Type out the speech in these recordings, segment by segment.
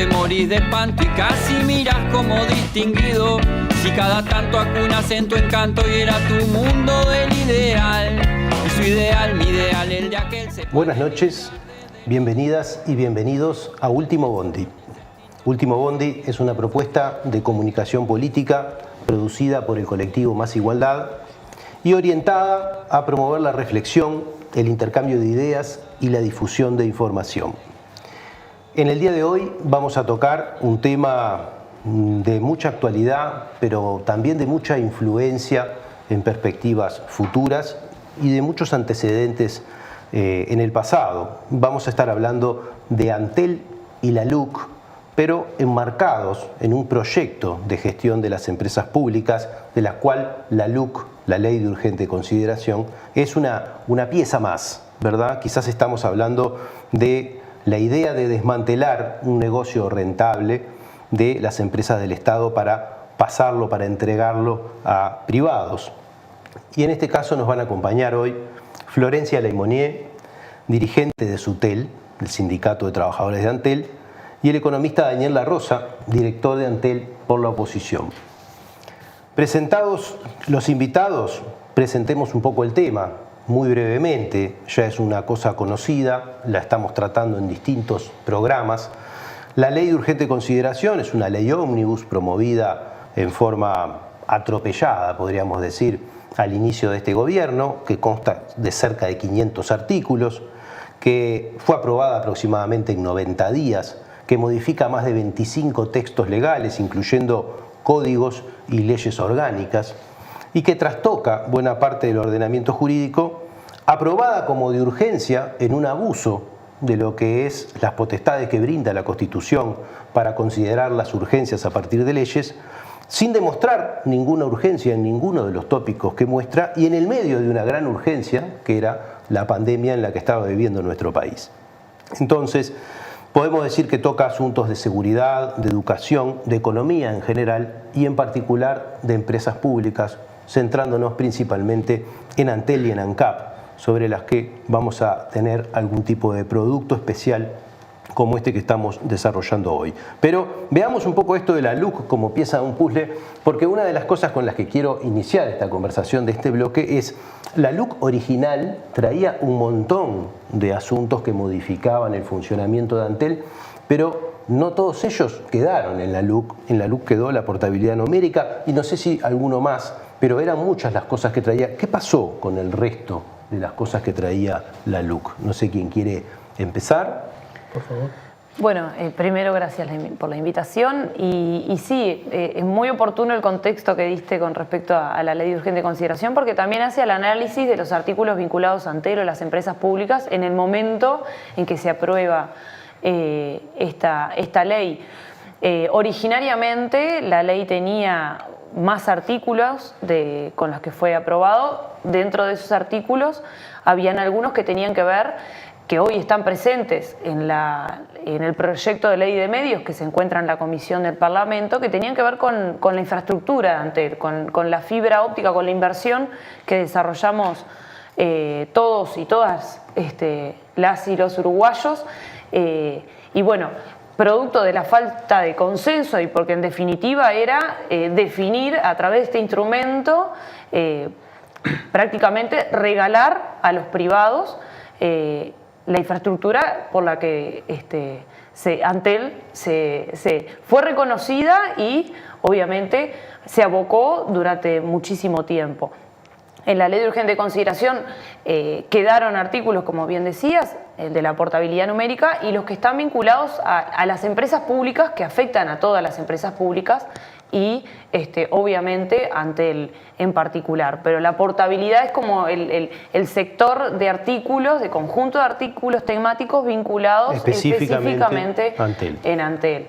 te morís de espanto y casi miras como distinguido. Si cada tanto acunas en tu encanto y era tu mundo el ideal. Y su ideal, mi ideal, el de aquel se... Buenas noches, bienvenidas y bienvenidos a Último Bondi. Último Bondi es una propuesta de comunicación política producida por el colectivo Más Igualdad y orientada a promover la reflexión, el intercambio de ideas y la difusión de información. En el día de hoy vamos a tocar un tema de mucha actualidad, pero también de mucha influencia en perspectivas futuras y de muchos antecedentes en el pasado. Vamos a estar hablando de Antel y la LUC, pero enmarcados en un proyecto de gestión de las empresas públicas, de la cual la LUC, la Ley de Urgente Consideración, es una pieza más, ¿verdad? Quizás estamos hablando de la idea de desmantelar un negocio rentable de las empresas del Estado para pasarlo, para entregarlo a privados. Y en este caso nos van a acompañar hoy Florencia Lemonnier, dirigente de SUTEL, el Sindicato de Trabajadores de Antel, y el economista Daniel La Rosa, director de Antel por la oposición. Presentados los invitados, presentemos un poco el tema, muy brevemente. Ya es una cosa conocida, la estamos tratando en distintos programas. La Ley de Urgente Consideración es una ley ómnibus promovida en forma atropellada, podríamos decir, al inicio de este gobierno, que consta de cerca de 500 artículos, que fue aprobada aproximadamente en 90 días, que modifica más de 25 textos legales, incluyendo códigos y leyes orgánicas, y que trastoca buena parte del ordenamiento jurídico, aprobada como de urgencia en un abuso de lo que es las potestades que brinda la Constitución para considerar las urgencias a partir de leyes, sin demostrar ninguna urgencia en ninguno de los tópicos que muestra y en el medio de una gran urgencia, que era la pandemia en la que estaba viviendo nuestro país. Entonces, podemos decir que toca asuntos de seguridad, de educación, de economía en general y en particular de empresas públicas, centrándonos principalmente en Antel y en ANCAP, sobre las que vamos a tener algún tipo de producto especial como este que estamos desarrollando hoy. Pero veamos un poco esto de la LUC como pieza de un puzzle, porque una de las cosas con las que quiero iniciar esta conversación de este bloque es la LUC original traía un montón de asuntos que modificaban el funcionamiento de Antel, pero no todos ellos quedaron en la LUC. En la LUC quedó la portabilidad numérica y no sé si alguno más, pero eran muchas las cosas que traía. ¿Qué pasó con el resto de las cosas que traía la LUC? No sé quién quiere empezar. Por favor. Bueno, primero gracias por la invitación y sí, es muy oportuno el contexto que diste con respecto a la Ley de Urgente Consideración porque también hace el análisis de los artículos vinculados a Antel o las empresas públicas en el momento en que se aprueba esta ley. Originariamente la ley tenía más artículos con los que fue aprobado. Dentro de esos artículos habían algunos que tenían que ver, que hoy están presentes en el proyecto de ley de medios que se encuentra en la comisión del Parlamento, que tenían que ver con la infraestructura de Antel, con la fibra óptica, con la inversión que desarrollamos todos y todas las y los uruguayos. Y bueno, producto de la falta de consenso y porque en definitiva era definir a través de este instrumento, prácticamente regalar a los privados la infraestructura por la que Antel se fue reconocida y obviamente se abocó durante muchísimo tiempo. En la Ley de Urgente Consideración quedaron artículos, como bien decías, el de la portabilidad numérica y los que están vinculados a las empresas públicas, que afectan a todas las empresas públicas y obviamente Antel en particular. Pero la portabilidad es como el sector de artículos, de conjunto de artículos temáticos vinculados específicamente en Antel.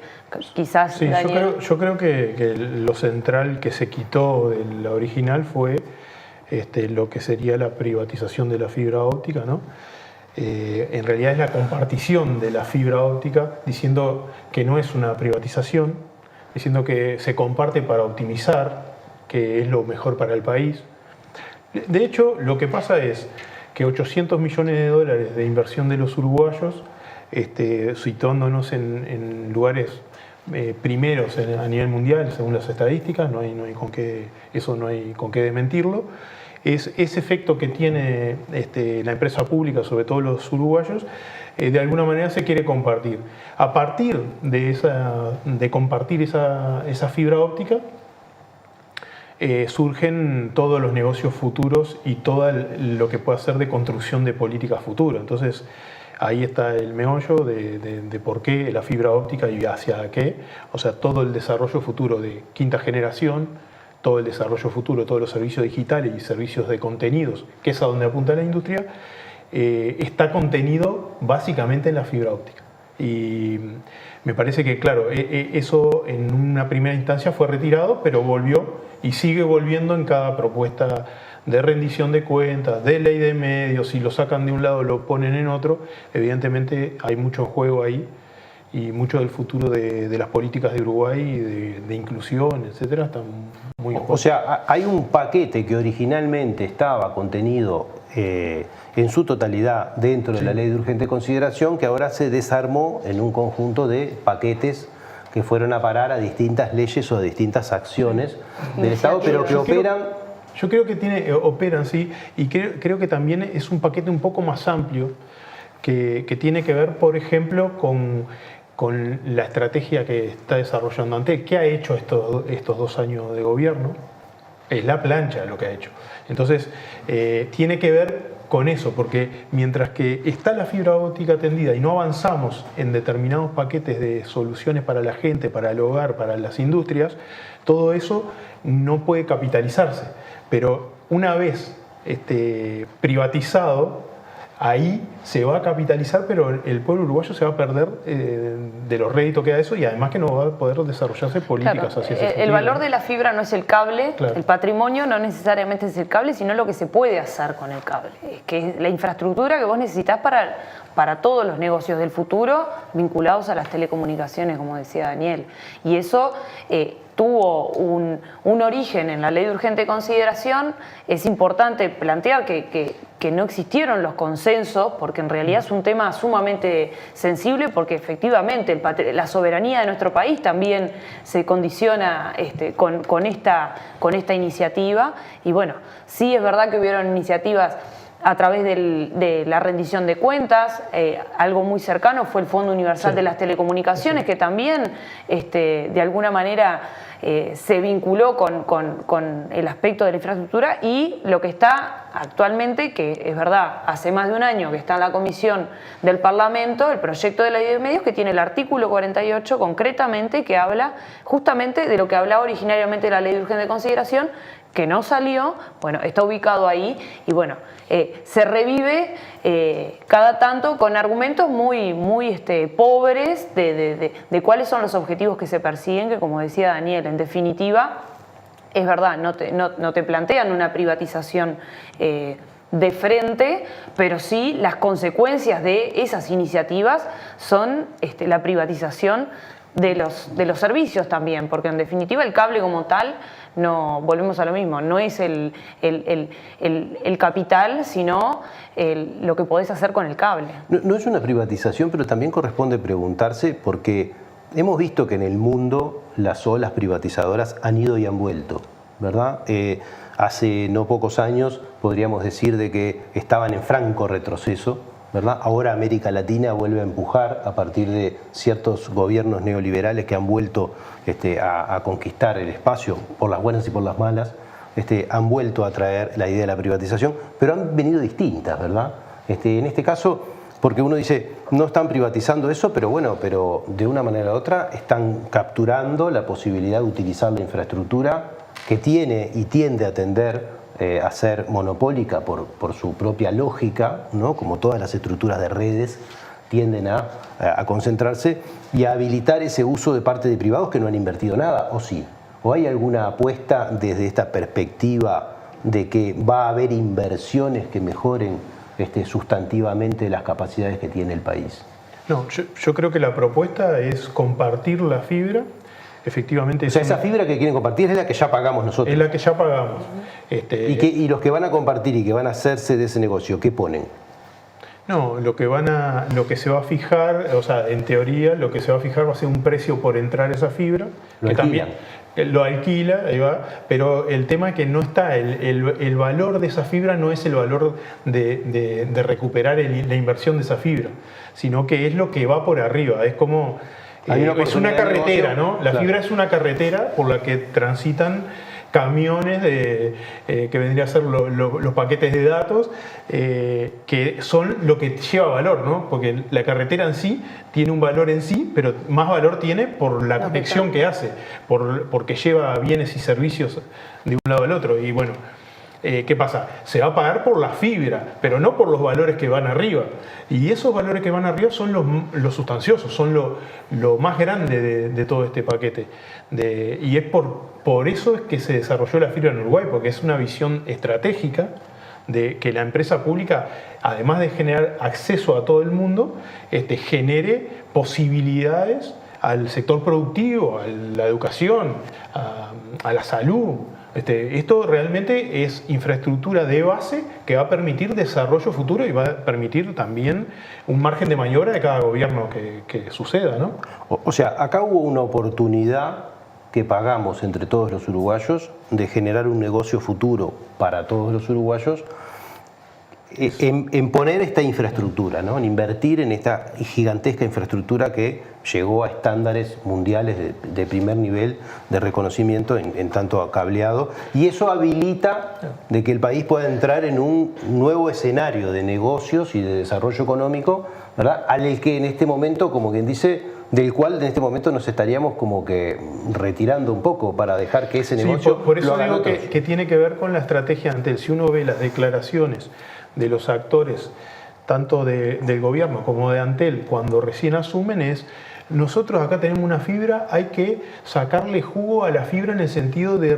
Quizás, sí, Daniel. yo creo que lo central que se quitó de la original fue lo que sería la privatización de la fibra óptica, ¿no? En realidad es la compartición de la fibra óptica, diciendo que no es una privatización, diciendo que se comparte para optimizar, que es lo mejor para el país. De hecho, lo que pasa es que 800 millones de dólares de inversión de los uruguayos situándonos en lugares primeros a nivel mundial, según las estadísticas, no hay con qué desmentirlo. Es ese efecto que tiene la empresa pública, sobre todo los uruguayos, de alguna manera se quiere compartir. A partir de compartir esa fibra óptica, surgen todos los negocios futuros y todo lo que puede hacer de construcción de políticas futuras. Entonces, ahí está el meollo de por qué la fibra óptica y hacia qué. O sea, todo el desarrollo futuro de quinta generación, todo el desarrollo futuro, todos los servicios digitales y servicios de contenidos, que es a donde apunta la industria, está contenido básicamente en la fibra óptica. Y me parece que, claro, eso en una primera instancia fue retirado, pero volvió y sigue volviendo en cada propuesta de rendición de cuentas, de ley de medios. Si lo sacan de un lado lo ponen en otro, evidentemente hay mucho juego ahí y mucho del futuro de las políticas de Uruguay, de inclusión, etcétera, están muy O sea, hay un paquete que originalmente estaba contenido en su totalidad dentro de la ley de urgente consideración, que ahora se desarmó en un conjunto de paquetes que fueron a parar a distintas leyes o a distintas acciones del Estado, pero que operan... Yo creo que operan, sí, y creo que también es un paquete un poco más amplio que tiene que ver, por ejemplo, con la estrategia que está desarrollando Antel. ¿Qué ha hecho estos 2 años de gobierno? Es la plancha lo que ha hecho. Entonces, tiene que ver con eso, porque mientras que está la fibra óptica tendida y no avanzamos en determinados paquetes de soluciones para la gente, para el hogar, para las industrias, todo eso no puede capitalizarse. Pero una vez privatizado, ahí se va a capitalizar, pero el pueblo uruguayo se va a perder de los réditos que da eso, y además que no va a poder desarrollarse políticas hacia ese sentido. El valor de la fibra no es el cable, claro. El patrimonio no necesariamente es el cable, sino lo que se puede hacer con el cable, que es la infraestructura que vos necesitas para todos los negocios del futuro vinculados a las telecomunicaciones, como decía Daniel. Y eso tuvo un origen en la ley de urgente consideración. Es importante plantear que no existieron los consensos, porque en realidad es un tema sumamente sensible, porque efectivamente la soberanía de nuestro país también se condiciona con esta iniciativa. Y bueno, sí es verdad que hubieron iniciativas a través de la rendición de cuentas. Algo muy cercano fue el Fondo Universal de las Telecomunicaciones, que también de alguna manera se vinculó con el aspecto de la infraestructura, y lo que está actualmente, que es verdad, hace más de un año que está en la comisión del Parlamento, el proyecto de ley de medios, que tiene el artículo 48 concretamente, que habla justamente de lo que hablaba originariamente la ley de urgente consideración, que no salió. Bueno, está ubicado ahí, y bueno, se revive cada tanto con argumentos muy pobres de cuáles son los objetivos que se persiguen, que, como decía Daniel, en definitiva, es verdad, no te plantean una privatización de frente, pero sí las consecuencias de esas iniciativas son la privatización de los servicios también, porque en definitiva el cable como tal, no, volvemos a lo mismo, no es el capital, sino lo que podés hacer con el cable. No es una privatización, pero también corresponde preguntarse, porque hemos visto que en el mundo las olas privatizadoras han ido y han vuelto, ¿verdad? Hace no pocos años podríamos decir de que estaban en franco retroceso, ¿verdad? Ahora América Latina vuelve a empujar a partir de ciertos gobiernos neoliberales que han vuelto a conquistar el espacio, por las buenas y por las malas, han vuelto a traer la idea de la privatización, pero han venido distintas, ¿verdad? En este caso, porque uno dice, no están privatizando eso, pero bueno, pero de una manera u otra están capturando la posibilidad de utilizar la infraestructura que tiene y tiende a tender a ser monopólica por su propia lógica, ¿no? Como todas las estructuras de redes tienden a concentrarse y a habilitar ese uso de parte de privados que no han invertido nada, ¿o sí? ¿O hay alguna apuesta desde esta perspectiva de que va a haber inversiones que mejoren sustantivamente las capacidades que tiene el país? No, yo creo que la propuesta es compartir la fibra. Efectivamente, o sea, esa fibra que quieren compartir es la que ya pagamos nosotros. Es la que ya pagamos. ¿Y los que van a compartir y que van a hacerse de ese negocio, qué ponen? No, lo que se va a fijar, o sea, en teoría, lo que se va a fijar va a ser un precio por entrar esa fibra. Lo que alquilan. también lo alquila, ahí va, pero el tema es que no está, el valor de esa fibra no es el valor de recuperar la inversión de esa fibra, sino que es lo que va por arriba, es como... es una carretera, ¿no? La fibra es una carretera por la que transitan camiones que vendría a ser los paquetes de datos, que son lo que lleva valor, ¿no? Porque la carretera en sí tiene un valor en sí, pero más valor tiene por la conexión que hace, porque lleva bienes y servicios de un lado al otro. Y bueno, ¿qué pasa? Se va a pagar por la fibra, pero no por los valores que van arriba. Y esos valores que van arriba son los sustanciosos, son lo más grande de todo este paquete. Y es por eso es que se desarrolló la fibra en Uruguay, porque es una visión estratégica de que la empresa pública, además de generar acceso a todo el mundo, genere posibilidades al sector productivo, a la educación, a la salud. Esto realmente es infraestructura de base que va a permitir desarrollo futuro y va a permitir también un margen de maniobra de cada gobierno que suceda, ¿no? O sea, acá hubo una oportunidad que pagamos entre todos los uruguayos de generar un negocio futuro para todos los uruguayos en poner esta infraestructura, ¿no? En invertir en esta gigantesca infraestructura que llegó a estándares mundiales de primer nivel de reconocimiento en tanto cableado, y eso habilita de que el país pueda entrar en un nuevo escenario de negocios y de desarrollo económico, ¿verdad? Al que en este momento, como quien dice, del cual en este momento nos estaríamos como que retirando un poco para dejar que ese negocio... Sí, por eso lo hagan digo otros. que tiene que ver con la estrategia de Antel. Si uno ve las declaraciones de los actores, tanto del gobierno como de Antel, cuando recién asumen, nosotros acá tenemos una fibra, hay que sacarle jugo a la fibra en el sentido de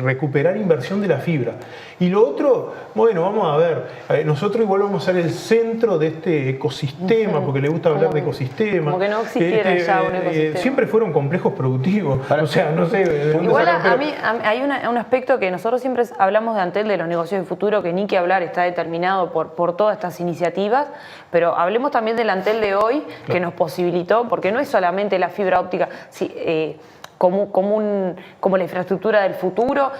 recuperar inversión de la fibra. Y lo otro, bueno, vamos a ver, nosotros igual vamos a ser el centro de este ecosistema, porque le gusta hablar de ecosistema. Como que no existiera ya un ecosistema. Siempre fueron complejos productivos, o sea, no sé... Igual a mí hay un aspecto que nosotros siempre hablamos de Antel, de los negocios de futuro, que ni que hablar, está determinado por todas estas iniciativas, pero hablemos también del Antel de hoy, que nos posibilitó, porque no es solamente la fibra óptica como la infraestructura del futuro.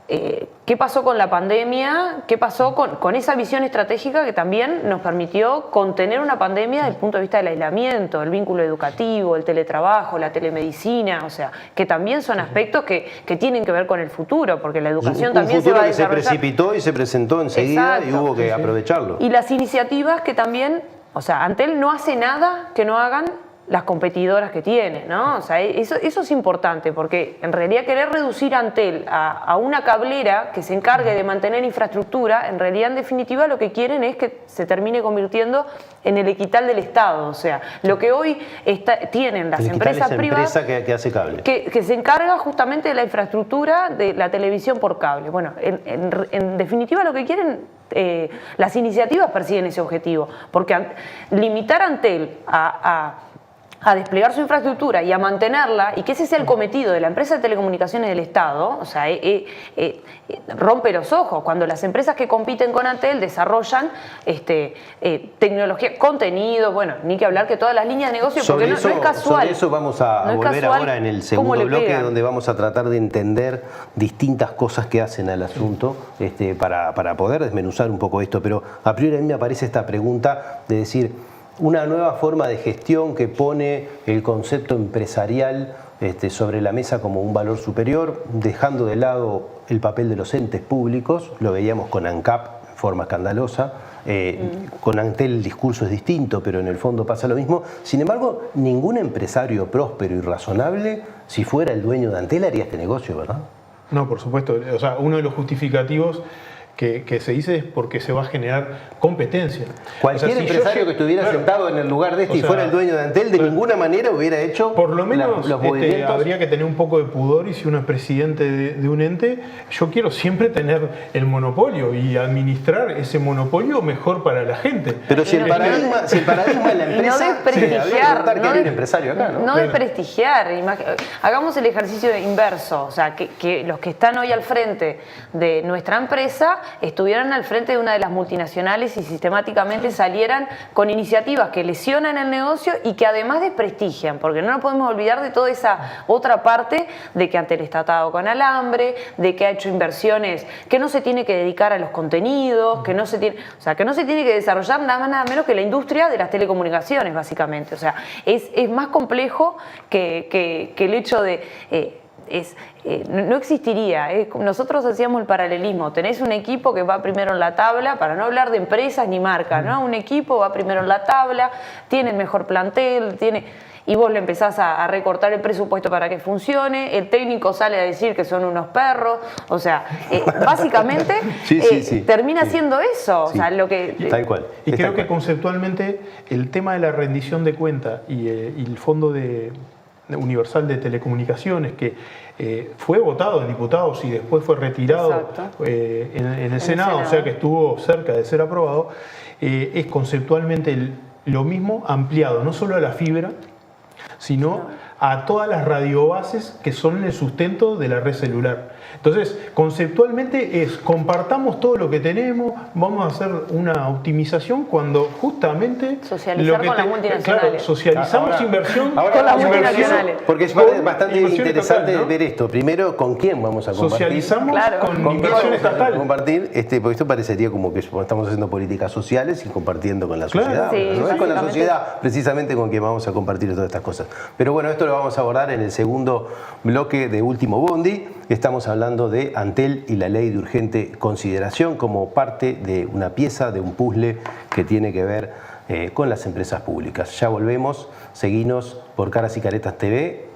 ¿Qué pasó con la pandemia? ¿Qué pasó con esa visión estratégica que también nos permitió contener una pandemia desde el punto de vista del aislamiento, el vínculo educativo, el teletrabajo, la telemedicina? O sea, que también son aspectos que tienen que ver con el futuro, porque la educación también se va a desarrollar. Un futuro que se precipitó y se presentó enseguida. Exacto. Y hubo que aprovecharlo. Y las iniciativas que también, o sea, Antel no hace nada que no hagan las competidoras que tiene, ¿no? O sea, eso es importante, porque en realidad querer reducir Antel a una cablera que se encargue de mantener infraestructura, en realidad en definitiva lo que quieren es que se termine convirtiendo en el Equital del Estado. O sea, lo que hoy tienen las empresas privadas, empresa que hace cable, que se encarga justamente de la infraestructura de la televisión por cable. Bueno, en definitiva lo que quieren, las iniciativas persiguen ese objetivo, porque limitar Antel a desplegar su infraestructura y a mantenerla, y que ese sea el cometido de la empresa de telecomunicaciones del Estado, o sea, rompe los ojos cuando las empresas que compiten con Antel desarrollan tecnología, contenido, bueno, ni que hablar que todas las líneas de negocio, porque no es casual. Sobre eso vamos a volver ahora en el segundo bloque, donde vamos a tratar de entender distintas cosas que hacen al asunto para poder desmenuzar un poco esto, pero a priori a mí me aparece esta pregunta de decir, una nueva forma de gestión que pone el concepto empresarial sobre la mesa como un valor superior, dejando de lado el papel de los entes públicos. Lo veíamos con ANCAP en forma escandalosa. Con Antel el discurso es distinto, pero en el fondo pasa lo mismo. Sin embargo, ningún empresario próspero y razonable, si fuera el dueño de Antel, haría este negocio, ¿verdad? No, por supuesto. O sea, uno de los justificativos que se dice es porque se va a generar competencia. Cualquier empresario que estuviera sentado en el lugar de y fuera el dueño de Antel, de ninguna manera hubiera hecho por lo menos los movimientos. Habría que tener un poco de pudor, y si uno es presidente de un ente, yo quiero siempre tener el monopolio y administrar ese monopolio mejor para la gente. Pero si el paradigma de la empresa, no desprestigiar, que hay un empresario acá, ¿no? No desprestigiar. Hagamos el ejercicio inverso, o sea, que los que están hoy al frente de nuestra empresa estuvieran al frente de una de las multinacionales y sistemáticamente salieran con iniciativas que lesionan el negocio y que además desprestigian, porque no nos podemos olvidar de toda esa otra parte de que Antel está atado con alambre, de que ha hecho inversiones, que no se tiene que dedicar a los contenidos, que no se tiene que desarrollar nada más nada menos que la industria de las telecomunicaciones, básicamente. O sea, es más complejo que el hecho de... no existiría. Nosotros hacíamos el paralelismo. Tenés un equipo que va primero en la tabla, para no hablar de empresas ni marcas, ¿no? Un equipo va primero en la tabla, tiene el mejor plantel, y vos le empezás a recortar el presupuesto para que funcione, el técnico sale a decir que son unos perros, o sea, básicamente termina siendo eso, o sea, lo que... Tal cual. Y creo que conceptualmente el tema de la rendición de cuenta y el Fondo Universal de Telecomunicaciones, que fue votado en diputados y después fue retirado en el Senado, o sea que estuvo cerca de ser aprobado, es conceptualmente lo mismo ampliado, no solo a la fibra, sino a todas las radiobases que son el sustento de la red celular. Entonces, conceptualmente compartamos todo lo que tenemos, vamos a hacer una optimización cuando justamente... Socializar con las multinacionales. Claro, socializamos inversión con las multinacionales. Porque es bastante interesante ver esto. Primero, ¿con quién vamos a compartir? Socializamos con inversión estatal. Compartir, porque esto parecería como que estamos haciendo políticas sociales y compartiendo con la sociedad. Sí, no es con la sociedad precisamente con quien vamos a compartir todas estas cosas. Pero bueno, esto lo vamos a abordar en el segundo bloque de Último Bondi. Estamos hablando de Antel y la ley de urgente consideración como parte de una pieza, de un puzzle que tiene que ver con las empresas públicas. Ya volvemos, seguinos por Caras y Caretas TV,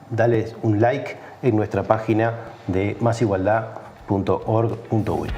dale un like en nuestra página de masigualdad.org.uy.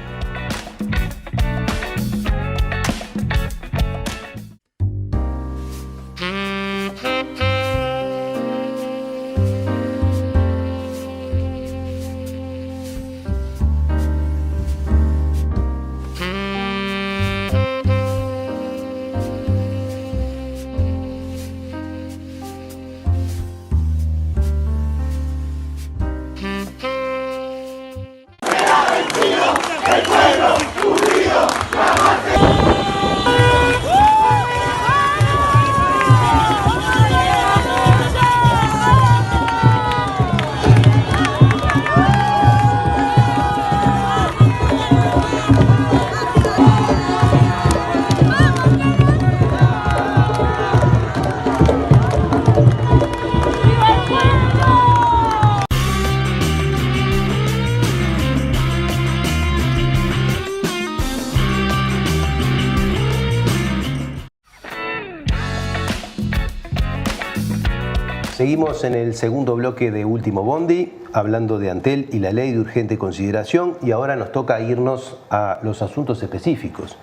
Seguimos en el segundo bloque de Último Bondi, hablando de Antel y la ley de urgente consideración, y ahora nos toca irnos a los asuntos específicos.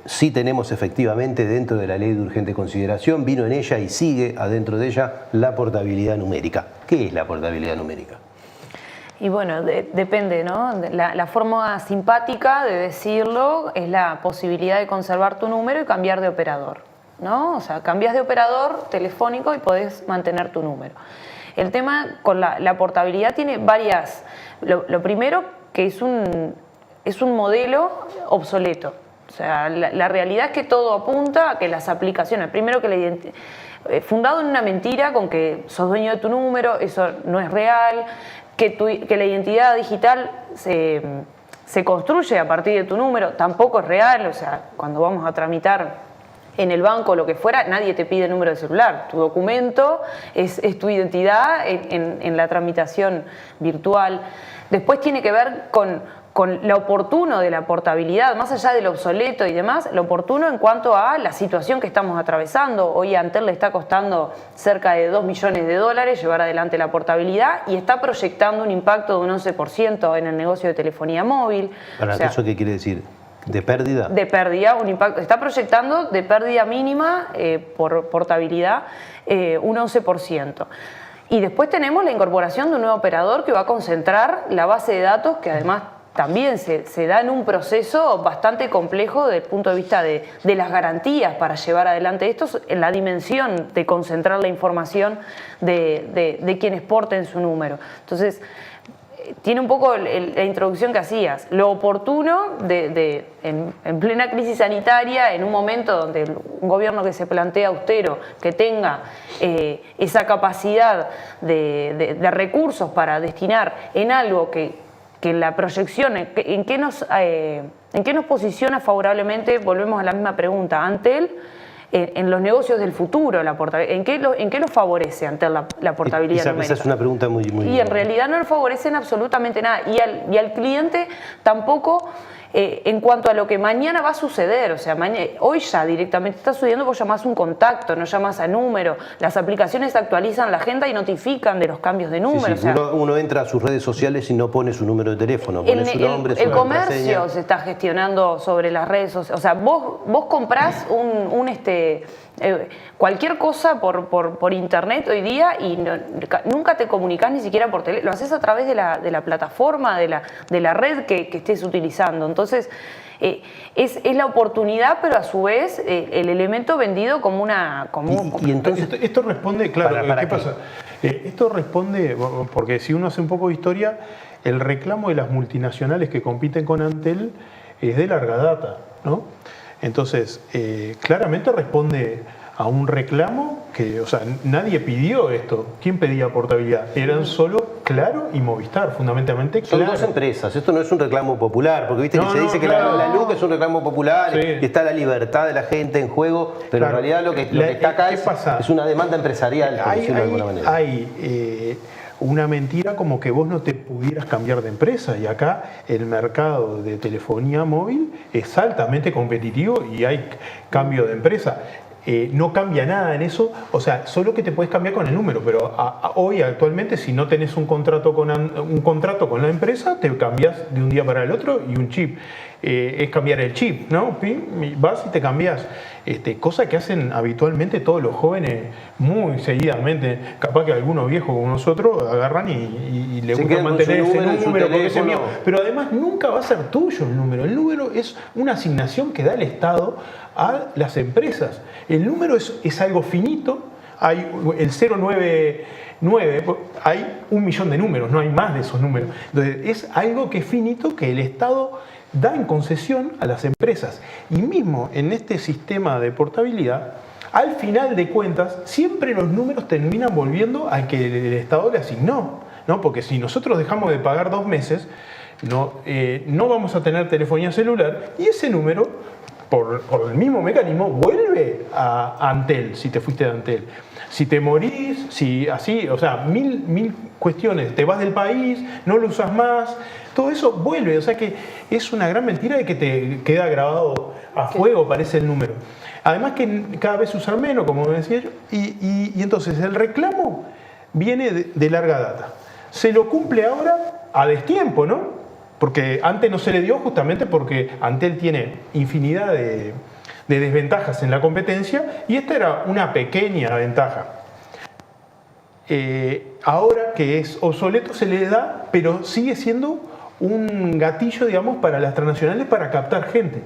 Sí tenemos efectivamente dentro de la ley de urgente consideración, vino en ella y sigue adentro de ella la portabilidad numérica. ¿Qué es la portabilidad numérica? Y bueno, depende, ¿no? La forma simpática de decirlo es la posibilidad de conservar tu número y cambiar de operador, ¿no? O sea, cambias de operador telefónico y podés mantener tu número. El tema con la portabilidad tiene varias... Lo primero, que es un modelo obsoleto. O sea, la realidad es que todo apunta a que las aplicaciones, primero que fundado en una mentira con que sos dueño de tu número, eso no es real, que la identidad digital se construye a partir de tu número, tampoco es real. O sea, cuando vamos a tramitar en el banco, lo que fuera, nadie te pide número de celular. Tu documento es tu identidad en la tramitación virtual. Después tiene que ver con lo oportuno de la portabilidad, más allá del obsoleto y demás, lo oportuno en cuanto a la situación que estamos atravesando. Hoy a Antel le está costando cerca de $2 millones llevar adelante la portabilidad y está proyectando un impacto de un 11% en el negocio de telefonía móvil. ¿Eso qué quiere decir? ¿De pérdida? De pérdida, un impacto. Está proyectando de pérdida mínima por portabilidad un 11%. Y después tenemos la incorporación de un nuevo operador que va a concentrar la base de datos, que además también se da en un proceso bastante complejo desde el punto de vista de las garantías para llevar adelante esto, en la dimensión de concentrar la información de quienes porten su número. Entonces, tiene un poco la introducción que hacías. Lo oportuno en plena crisis sanitaria, en un momento donde un gobierno que se plantea austero, que tenga esa capacidad de recursos para destinar en algo que la proyección, ¿en qué nos posiciona favorablemente? Volvemos a la misma pregunta. Antel, en los negocios del futuro, ¿en qué lo favorece Antel la portabilidad numérica? Esa es una pregunta muy Y en realidad no le favorecen absolutamente nada. Y al cliente tampoco, en cuanto a lo que mañana va a suceder. O sea, hoy ya directamente está sucediendo, vos llamás un contacto, no llamas a número. Las aplicaciones actualizan la agenda y notifican de los cambios de número. Sí, o sea, uno entra a sus redes sociales y no pone su número de teléfono, pone su nombre, su el comercio contraseña. se está gestionando sobre las redes sociales. O sea, vos comprás cualquier cosa por internet hoy día y nunca te comunicás ni siquiera por teléfono. Lo haces a través de la plataforma, de la red que estés utilizando. Entonces, es la oportunidad, pero a su vez el elemento vendido como una... Y entonces, esto responde, claro, ¿para ¿qué qué? pasa? Esto responde, porque si uno hace un poco de historia, el reclamo de las multinacionales que compiten con Antel es de larga data, ¿no? Entonces, claramente responde a un reclamo que, o sea, nadie pidió esto. ¿Quién pedía portabilidad? Eran solo Claro y Movistar, fundamentalmente Claro. son dos empresas, esto no es un reclamo popular, porque viste que se dice que la luz es un reclamo popular, Sí. y está la libertad de la gente en juego, pero Claro. en realidad lo que está acá es una demanda empresarial, por decirlo de alguna manera. Hay una mentira como que vos no te pudieras cambiar de empresa, y acá el mercado de telefonía móvil es altamente competitivo y hay cambio de empresa. No cambia nada en eso, o sea, solo que te puedes cambiar con el número, pero hoy actualmente si no tenés un contrato con la empresa, te cambias de un día para el otro, y un chip es cambiar el chip, ¿no? Vas y te cambias, cosa que hacen habitualmente todos los jóvenes muy seguidamente. Capaz que algunos viejos como nosotros agarran y le gusta mantener ese número porque es mío, pero además nunca va a ser tuyo el número. El número es una asignación que da el Estado a las empresas. El número es algo finito. Hay el 099, hay 1 millón de números, no hay más de esos números. Entonces es algo que es finito, que el Estado da en concesión a las empresas. Y mismo en este sistema de portabilidad, al final de cuentas, siempre los números terminan volviendo al que el Estado le asignó, ¿no? Porque si nosotros dejamos de pagar 2 meses, no vamos a tener telefonía celular, y ese número, por el mismo mecanismo, vuelve a Antel, si te fuiste de Antel. Si te morís, si así, o sea, mil cuestiones, te vas del país, no lo usas más, todo eso vuelve. O sea que es una gran mentira de que te queda grabado a fuego, parece el número. Además que cada vez se usan menos, como decía yo, y entonces el reclamo viene de larga data. Se lo cumple ahora a destiempo, ¿no? Porque antes no se le dio, justamente porque Antel tiene infinidad de desventajas en la competencia, y esta era una pequeña ventaja. Ahora que es obsoleto se le da, pero sigue siendo un gatillo, digamos, para las transnacionales para captar gente.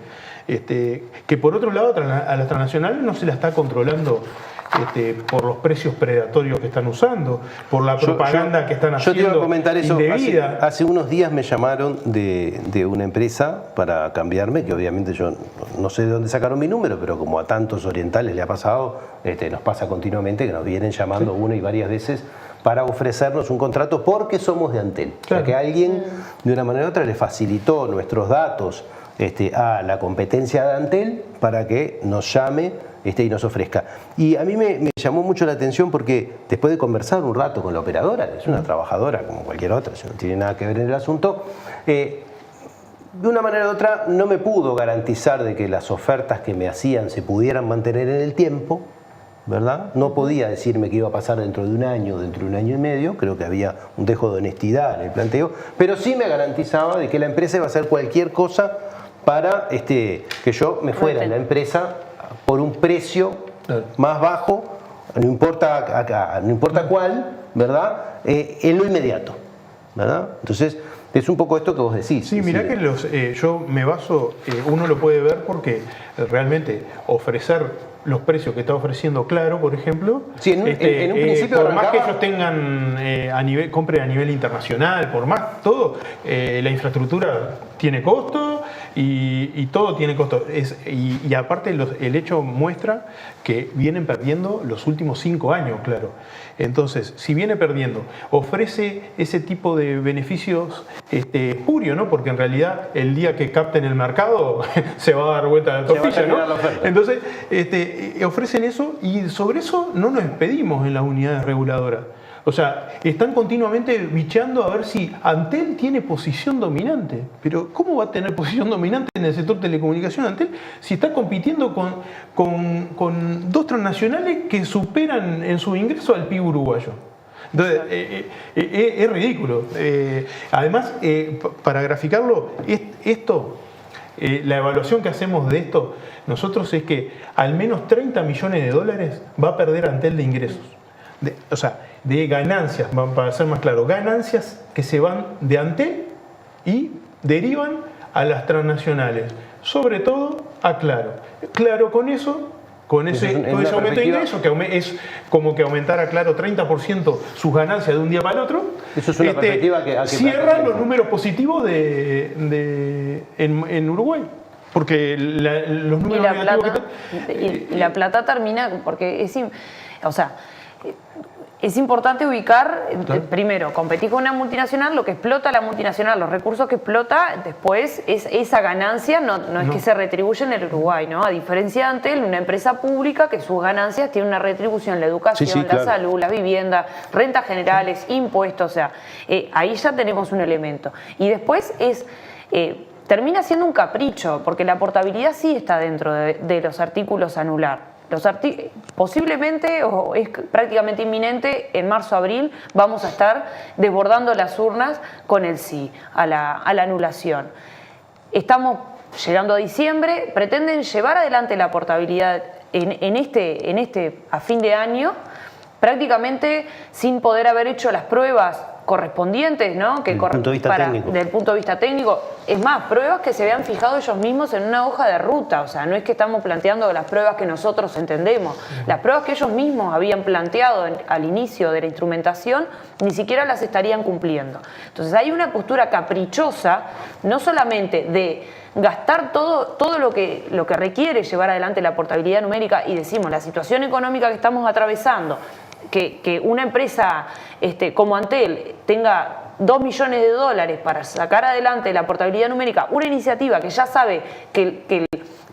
Que por otro lado a las transnacionales no se la está controlando por los precios predatorios que están usando, por la propaganda que están haciendo. Yo te iba a comentar eso. Indebida. Hace unos días me llamaron de una empresa para cambiarme, que obviamente yo no sé de dónde sacaron mi número, pero como a tantos orientales le ha pasado, nos pasa continuamente que nos vienen llamando una y varias veces para ofrecernos un contrato porque somos de Antel. Claro. O sea que alguien de una manera u otra le facilitó nuestros datos a la competencia de Antel para que nos llame y nos ofrezca. Y a mí me llamó mucho la atención porque después de conversar un rato con la operadora, es una trabajadora como cualquier otra, no tiene nada que ver en el asunto, de una manera u otra no me pudo garantizar de que las ofertas que me hacían se pudieran mantener en el tiempo, ¿verdad? No podía decirme que iba a pasar dentro de un año, dentro de un año y medio, creo que había un dejo de honestidad en el planteo, pero sí me garantizaba de que la empresa iba a hacer cualquier cosa para que yo me fuera de la empresa por un precio más bajo, no importa cuál, ¿verdad? En lo inmediato, ¿verdad? Entonces, es un poco esto que vos decís. Sí, mirá que yo me baso, uno lo puede ver porque realmente ofrecer los precios que está ofreciendo Claro, por ejemplo. Sí, en un principio por más que ellos tengan compren a nivel internacional, por más todo, la infraestructura tiene costo y todo tiene costo. Y aparte el hecho muestra que vienen perdiendo los últimos 5 años, Claro. Entonces, si viene perdiendo, ofrece ese tipo de beneficios espurios, ¿no? Porque en realidad el día que capten el mercado se va a dar vuelta la tortilla, ¿no? Entonces, ofrecen eso y sobre eso no nos expedimos en las unidades reguladoras. O sea, están continuamente bicheando a ver si Antel tiene posición dominante. Pero ¿cómo va a tener posición dominante en el sector telecomunicación Antel si está compitiendo con 2 transnacionales que superan en su ingreso al PIB uruguayo? Entonces, es ridículo. Además, para graficarlo, la evaluación que hacemos de esto, nosotros es que al menos 30 millones de dólares va a perder Antel de ingresos. De ganancias, para ser más claro, ganancias que se van de Antel y derivan a las transnacionales, sobre todo a Claro. Claro, con ese aumento de ingresos, que es como que aumentara Claro 30% sus ganancias de un día para el otro, eso es una perspectiva que cierran los números positivos en Uruguay. Porque los números negativos y la plata termina, porque es importante ubicar, primero, competir con una multinacional, lo que explota la multinacional, los recursos que explota, después esa ganancia no es que se retribuye en el Uruguay, ¿no? A diferencia de Antel, una empresa pública que sus ganancias tienen una retribución, la educación, la salud, la vivienda, rentas generales, impuestos, ahí ya tenemos un elemento. Y después termina siendo un capricho, porque la portabilidad sí está dentro de los artículos a anular. Posiblemente, o es prácticamente inminente, en marzo-abril vamos a estar desbordando las urnas con el sí a la anulación. Estamos llegando a diciembre, pretenden llevar adelante la portabilidad a fin de año, prácticamente sin poder haber hecho las pruebas correspondientes, ¿no? Desde el punto de vista técnico. Es más, pruebas que se habían fijado ellos mismos en una hoja de ruta, no es que estamos planteando las pruebas que nosotros entendemos, las pruebas que ellos mismos habían planteado al inicio de la instrumentación, ni siquiera las estarían cumpliendo. Entonces hay una postura caprichosa, no solamente de gastar todo lo que requiere llevar adelante la portabilidad numérica, y decimos, la situación económica que estamos atravesando, que una empresa como Antel tenga 2 millones de dólares para sacar adelante la portabilidad numérica, una iniciativa que ya sabe que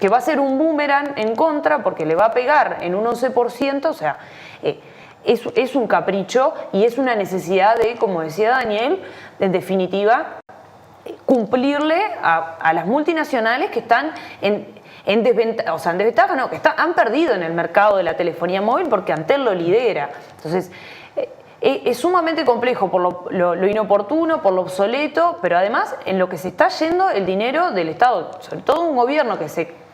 va a ser un boomerang en contra porque le va a pegar en un 11%, es un capricho y es una necesidad de, como decía Daniel, en definitiva, cumplirle a las multinacionales que están en desventaja, no, que han perdido en el mercado de la telefonía móvil porque Antel lo lidera. Entonces, es sumamente complejo por lo inoportuno, por lo obsoleto, pero además en lo que se está yendo el dinero del Estado, sobre todo un gobierno que se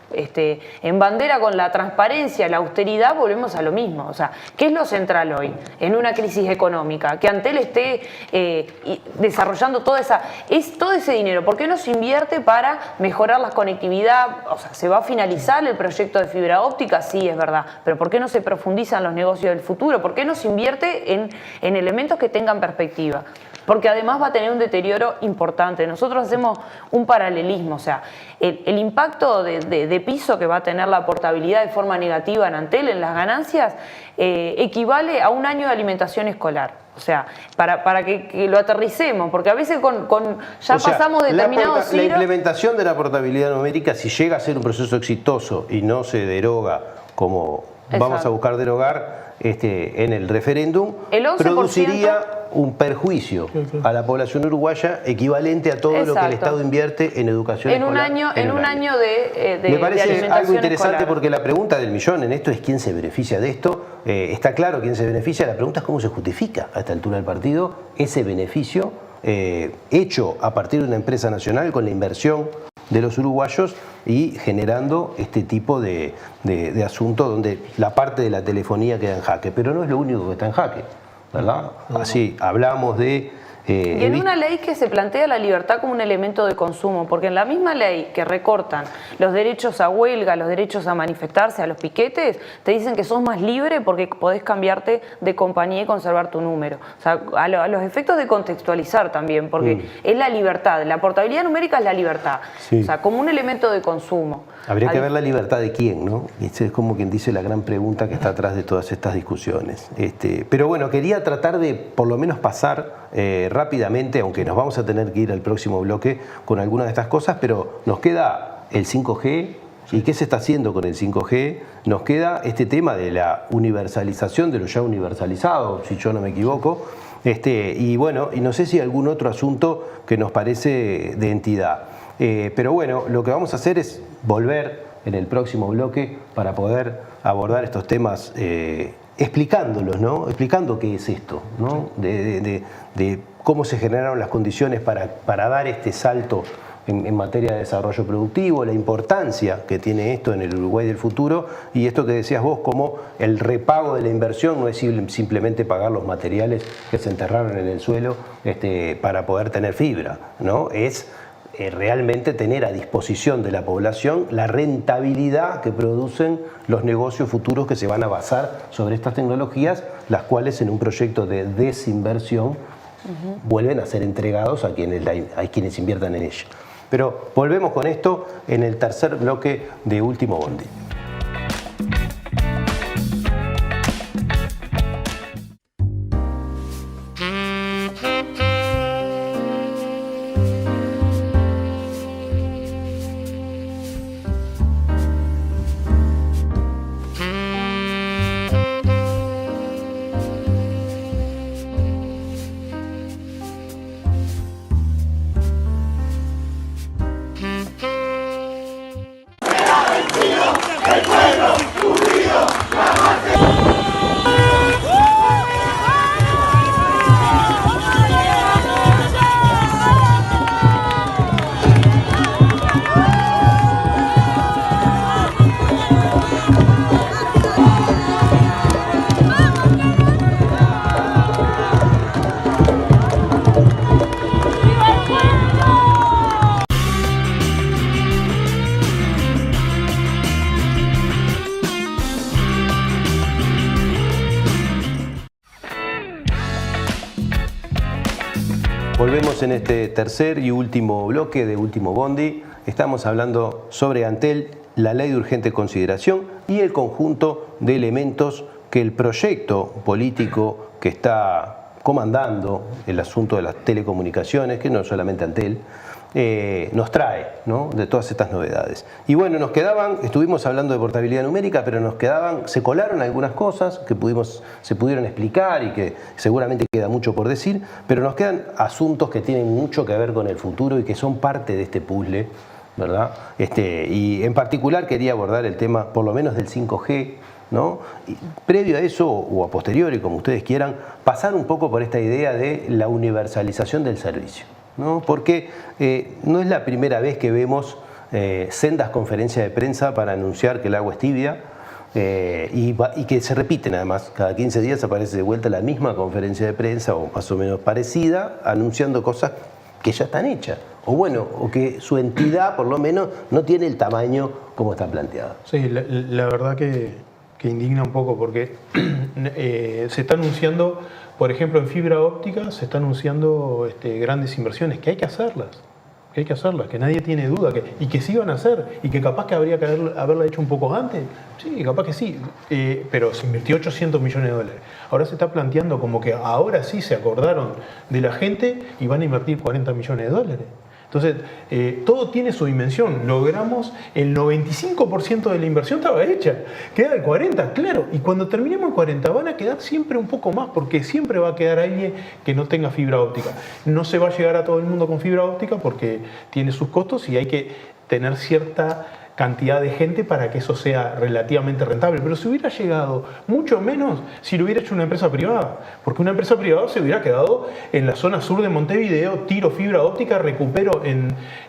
embandera con la transparencia, la austeridad, volvemos a lo mismo. ¿Qué es lo central hoy en una crisis económica? Que Antel esté desarrollando todo ese dinero. ¿Por qué no se invierte para mejorar la conectividad? ¿Se va a finalizar el proyecto de fibra óptica? Sí, es verdad. Pero ¿por qué no se profundizan los negocios del futuro? ¿Por qué no se invierte en elementos que tengan perspectiva? Porque además va a tener un deterioro importante. Nosotros hacemos un paralelismo, el impacto de piso que va a tener la portabilidad de forma negativa en Antel, en las ganancias, equivale a un año de alimentación escolar. Para que lo aterricemos, porque a veces pasamos determinados la implementación de la portabilidad numérica, si llega a ser un proceso exitoso y no se deroga como vamos a buscar derogar en el referéndum, produciría un perjuicio a la población uruguaya equivalente a todo lo que el Estado invierte en educación escolar. En un año de Me parece algo interesante escolar. Porque la pregunta del millón en esto es quién se beneficia de esto. Está claro quién se beneficia. La pregunta es cómo se justifica a esta altura del partido ese beneficio hecho a partir de una empresa nacional con la inversión de los uruguayos y generando este tipo de asunto donde la parte de la telefonía queda en jaque. Pero no es lo único que está en jaque, ¿verdad? Así, hablamos de Y en una ley que se plantea la libertad como un elemento de consumo, porque en la misma ley que recortan los derechos a huelga, los derechos a manifestarse, a los piquetes, te dicen que sos más libre porque podés cambiarte de compañía y conservar tu número. O sea, a los efectos de contextualizar también, porque es la libertad, la portabilidad numérica es la libertad, sí. O sea, como un elemento de consumo. Habría que ver la libertad de quién, ¿no? Es como quien dice la gran pregunta que está atrás de todas estas discusiones. Pero bueno, quería tratar de por lo menos pasar rápidamente, aunque nos vamos a tener que ir al próximo bloque con algunas de estas cosas, pero nos queda el 5G. ¿Y qué se está haciendo con el 5G? Nos queda este tema de la universalización de lo ya universalizado, si yo no me equivoco. Y bueno, y no sé si algún otro asunto que nos parece de entidad. Pero bueno, lo que vamos a hacer es volver en el próximo bloque para poder abordar estos temas explicándolos, ¿no? Explicando qué es esto, ¿no? De cómo se generaron las condiciones para dar este salto en materia de desarrollo productivo, la importancia que tiene esto en el Uruguay del futuro y esto que decías vos, como el repago de la inversión no es simplemente pagar los materiales que se enterraron en el suelo para poder tener fibra, ¿no? Es realmente tener a disposición de la población la rentabilidad que producen los negocios futuros que se van a basar sobre estas tecnologías, las cuales en un proyecto de desinversión vuelven a ser entregados a quienes inviertan en ella. Pero volvemos con esto en el tercer bloque de Último Bondi. Volvemos en este tercer y último bloque de Último Bondi. Estamos hablando sobre Antel, la ley de urgente consideración y el conjunto de elementos que el proyecto político que está comandando el asunto de las telecomunicaciones, que no es solamente Antel, nos trae, ¿no? De todas estas novedades. Y bueno, estuvimos hablando de portabilidad numérica, pero se colaron algunas cosas que se pudieron explicar y que seguramente queda mucho por decir, pero nos quedan asuntos que tienen mucho que ver con el futuro y que son parte de este puzzle, ¿verdad? Y en particular quería abordar el tema, por lo menos del 5G, ¿no? Y previo a eso, o a posteriori, como ustedes quieran, pasar un poco por esta idea de la universalización del servicio, ¿no? Porque no es la primera vez que vemos sendas conferencias de prensa para anunciar que el agua es tibia y que se repiten además. Cada 15 días aparece de vuelta la misma conferencia de prensa o más o menos parecida, anunciando cosas que ya están hechas. O que su entidad por lo menos no tiene el tamaño como está planteada. Sí, la verdad que indigna un poco porque se está anunciando, por ejemplo, en fibra óptica se está anunciando grandes inversiones, que hay que hacerlas, que nadie tiene duda, y que sí van a hacer, y que capaz que habría que haberla hecho un poco antes, sí, capaz que sí, pero se invirtió 800 millones de dólares. Ahora se está planteando como que ahora sí se acordaron de la gente y van a invertir 40 millones de dólares. Entonces, todo tiene su dimensión. Logramos el 95% de la inversión estaba hecha. Queda el 40%, claro. Y cuando terminemos el 40% van a quedar siempre un poco más, porque siempre va a quedar alguien que no tenga fibra óptica. No se va a llegar a todo el mundo con fibra óptica porque tiene sus costos y hay que tener cierta cantidad de gente para que eso sea relativamente rentable. Pero se hubiera llegado mucho menos si lo hubiera hecho una empresa privada, porque una empresa privada se hubiera quedado en la zona sur de Montevideo, tiro fibra óptica, recupero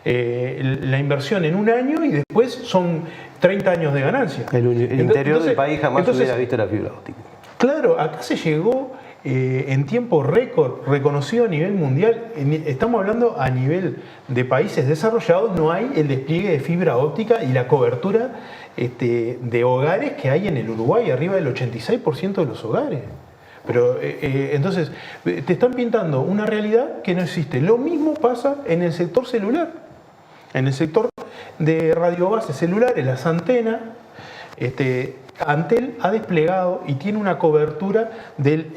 la inversión en un año y después son 30 años de ganancia. El interior del país jamás hubiera visto la fibra óptica. Claro, acá se llegó en tiempo récord, reconocido a nivel mundial. Estamos hablando a nivel de países desarrollados, no hay el despliegue de fibra óptica y la cobertura de hogares que hay en el Uruguay, arriba del 86% de los hogares. Pero entonces, te están pintando una realidad que no existe. Lo mismo pasa en el sector celular. En el sector de radiobases celulares, las antenas, Antel ha desplegado y tiene una cobertura del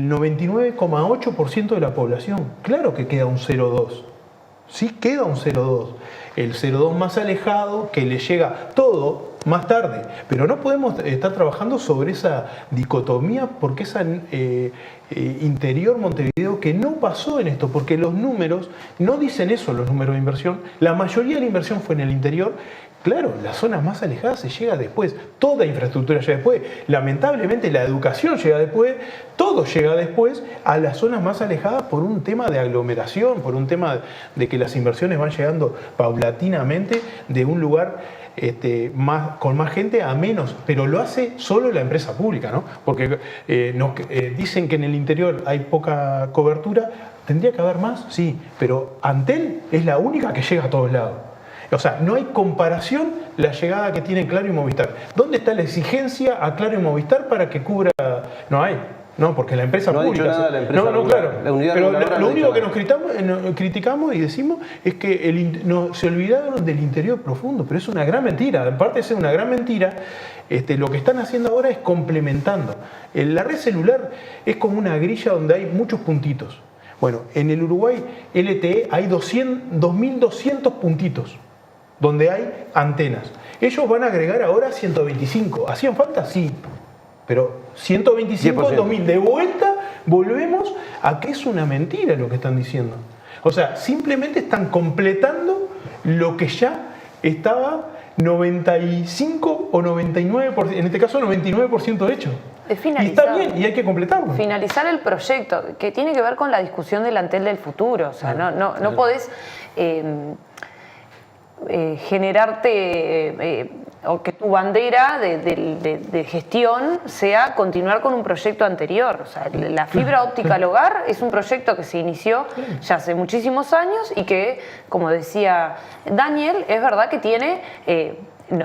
99,8% de la población. Claro que queda un 0,2. Sí queda un 0,2. El 0,2 más alejado, que le llega todo más tarde. Pero no podemos estar trabajando sobre esa dicotomía, porque esa interior Montevideo que no pasó en esto, porque los números no dicen eso, los números de inversión. La mayoría de la inversión fue en el interior. Claro, las zonas más alejadas se llega después, toda infraestructura llega después, lamentablemente la educación llega después, todo llega después a las zonas más alejadas por un tema de aglomeración, por un tema de que las inversiones van llegando paulatinamente de un lugar con más gente a menos, pero lo hace solo la empresa pública, ¿no? Porque dicen que en el interior hay poca cobertura, ¿tendría que haber más? Sí, pero Antel es la única que llega a todos lados. O sea, no hay comparación la llegada que tiene Claro y Movistar. ¿Dónde está la exigencia a Claro y Movistar para que cubra? No hay. No, porque la empresa no pública... No ha dicho nada la empresa pública. Claro. Pero lo único que nos criticamos y decimos es que se olvidaron del interior profundo, pero es una gran mentira. Aparte de ser una gran mentira, lo que están haciendo ahora es complementando. La red celular es como una grilla donde hay muchos puntitos. Bueno, en el Uruguay LTE hay 2.200 puntitos donde hay antenas. Ellos van a agregar ahora 125. ¿Hacían falta? Sí. Pero 125, 2000. De vuelta volvemos a que es una mentira lo que están diciendo. O sea, simplemente están completando lo que ya estaba 95 o 99%, en este caso 99% hecho. Es finalizar. Y está bien, y hay que completarlo. Finalizar el proyecto, que tiene que ver con la discusión del Antel del futuro. O sea, no podés... generarte o que tu bandera de gestión sea continuar con un proyecto anterior. O sea, la fibra óptica al hogar es un proyecto que se inició ya hace muchísimos años y que, como decía Daniel, es verdad que tiene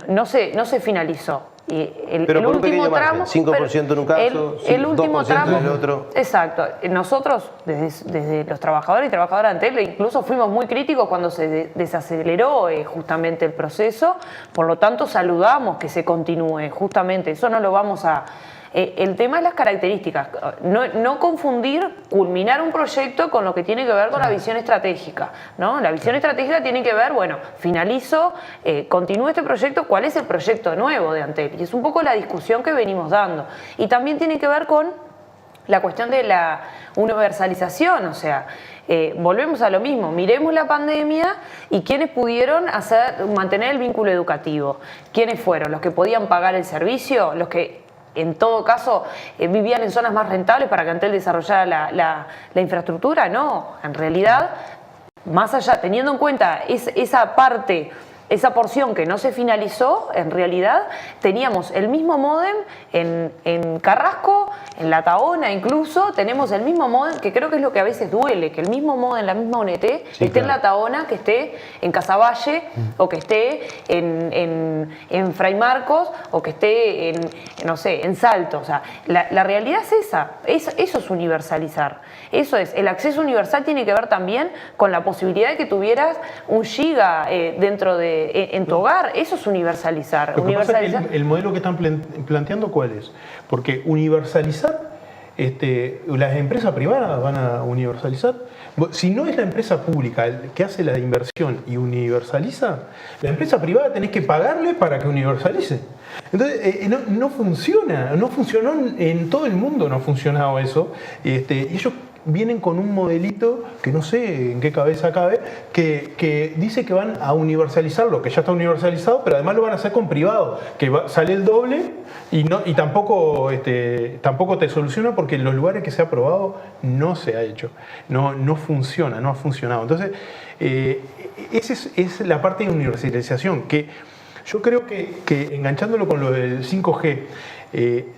no se finalizó. Y pero el por último un tramo, 5% en un caso, el último 2% tramo, en el otro. Exacto. Nosotros, desde los trabajadores y trabajadoras de Antel, incluso fuimos muy críticos cuando se desaceleró justamente el proceso. Por lo tanto, saludamos que se continúe justamente. Eso no lo vamos a... el tema es las características. No confundir culminar un proyecto con lo que tiene que ver con la visión estratégica, ¿no? La visión estratégica tiene que ver, bueno, finalizo, continúo este proyecto, ¿cuál es el proyecto nuevo de Antel? Y es un poco la discusión que venimos dando. Y también tiene que ver con la cuestión de la universalización, o sea, volvemos a lo mismo, miremos la pandemia y quiénes pudieron mantener el vínculo educativo. ¿Quiénes fueron? ¿Los que podían pagar el servicio? ¿Los que en todo caso vivían en zonas más rentables para que Antel desarrollara la infraestructura? No, en realidad, más allá, teniendo en cuenta esa parte, esa porción que no se finalizó, en realidad teníamos el mismo módem en Carrasco, en La Tahona incluso, tenemos el mismo módem, que creo que es lo que a veces duele, que el mismo módem, la misma ONT, esté en La Tahona, que esté en Casaballe, o que esté en Fray Marcos, o que esté en Salto. O sea, la realidad es esa, eso es universalizar. Eso es, el acceso universal tiene que ver también con la posibilidad de que tuvieras 1 giga en tu hogar. Eso es universalizar. Lo que pasa es que el modelo que están planteando, ¿cuál es? Porque universalizar, las empresas privadas van a universalizar. Si no es la empresa pública el que hace la inversión y universaliza, la empresa privada tenés que pagarle para que universalice. Entonces, no funciona, no funcionó en todo el mundo, no ha funcionado eso. Y ellos vienen con un modelito que no sé en qué cabeza cabe, que dice que van a universalizar lo que ya está universalizado, pero además lo van a hacer con privado, que sale el doble y tampoco te soluciona, porque en los lugares que se ha probado no se ha hecho, no funciona, no ha funcionado. Entonces, esa es la parte de universalización, que yo creo que enganchándolo con lo del 5G,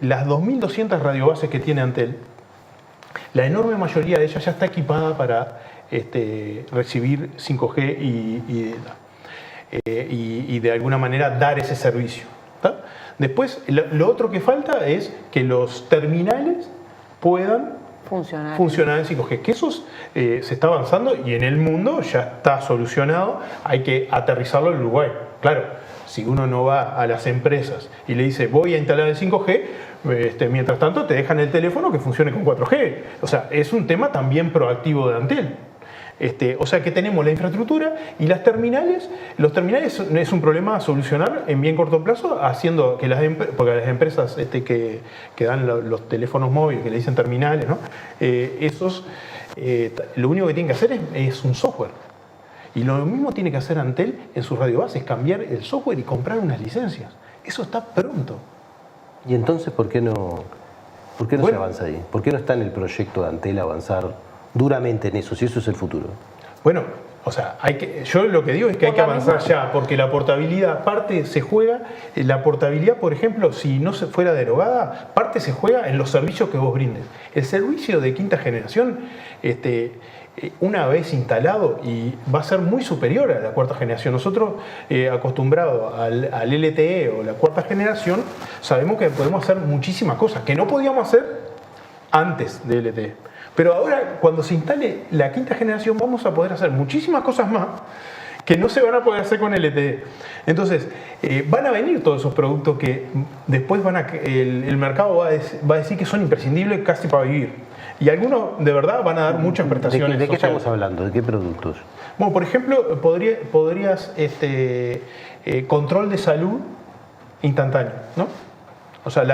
las 2.200 radiobases que tiene Antel, la enorme mayoría de ellas ya está equipada para recibir 5G y de alguna manera dar ese servicio. ¿Tá? Después, lo otro que falta es que los terminales puedan funcionar en 5G. Que eso se está avanzando y en el mundo ya está solucionado. Hay que aterrizarlo en Uruguay. Claro, si uno no va a las empresas y le dice voy a instalar el 5G, mientras tanto te dejan el teléfono que funcione con 4G. O sea, es un tema también proactivo de Antel. O sea que tenemos la infraestructura y las terminales. Los terminales es un problema a solucionar en bien corto plazo, haciendo que porque las empresas que dan los teléfonos móviles, que le dicen terminales, ¿no? Lo único que tienen que hacer es un software. Y lo mismo tiene que hacer Antel en sus radiobases, cambiar el software y comprar unas licencias. Eso está pronto. ¿Y entonces por qué no se avanza ahí? ¿Por qué no está en el proyecto de Antel avanzar duramente en eso, si eso es el futuro? Bueno, o sea, yo lo que digo es que hay que avanzar ya, porque la portabilidad, parte se juega, la portabilidad, por ejemplo, si no se fuera derogada, parte se juega en los servicios que vos brindes. El servicio de quinta generación, una vez instalado, y va a ser muy superior a la cuarta generación. Nosotros, acostumbrados al LTE o la cuarta generación, sabemos que podemos hacer muchísimas cosas que no podíamos hacer antes de LTE. Pero ahora, cuando se instale la quinta generación, vamos a poder hacer muchísimas cosas más que no se van a poder hacer con LTE. Entonces, van a venir todos esos productos que después el mercado va a decir que son imprescindibles casi para vivir. Y algunos, de verdad, van a dar muchas prestaciones. ¿De qué estamos hablando? ¿De qué productos? Bueno, por ejemplo, podrías control de salud instantáneo, ¿no? O sea,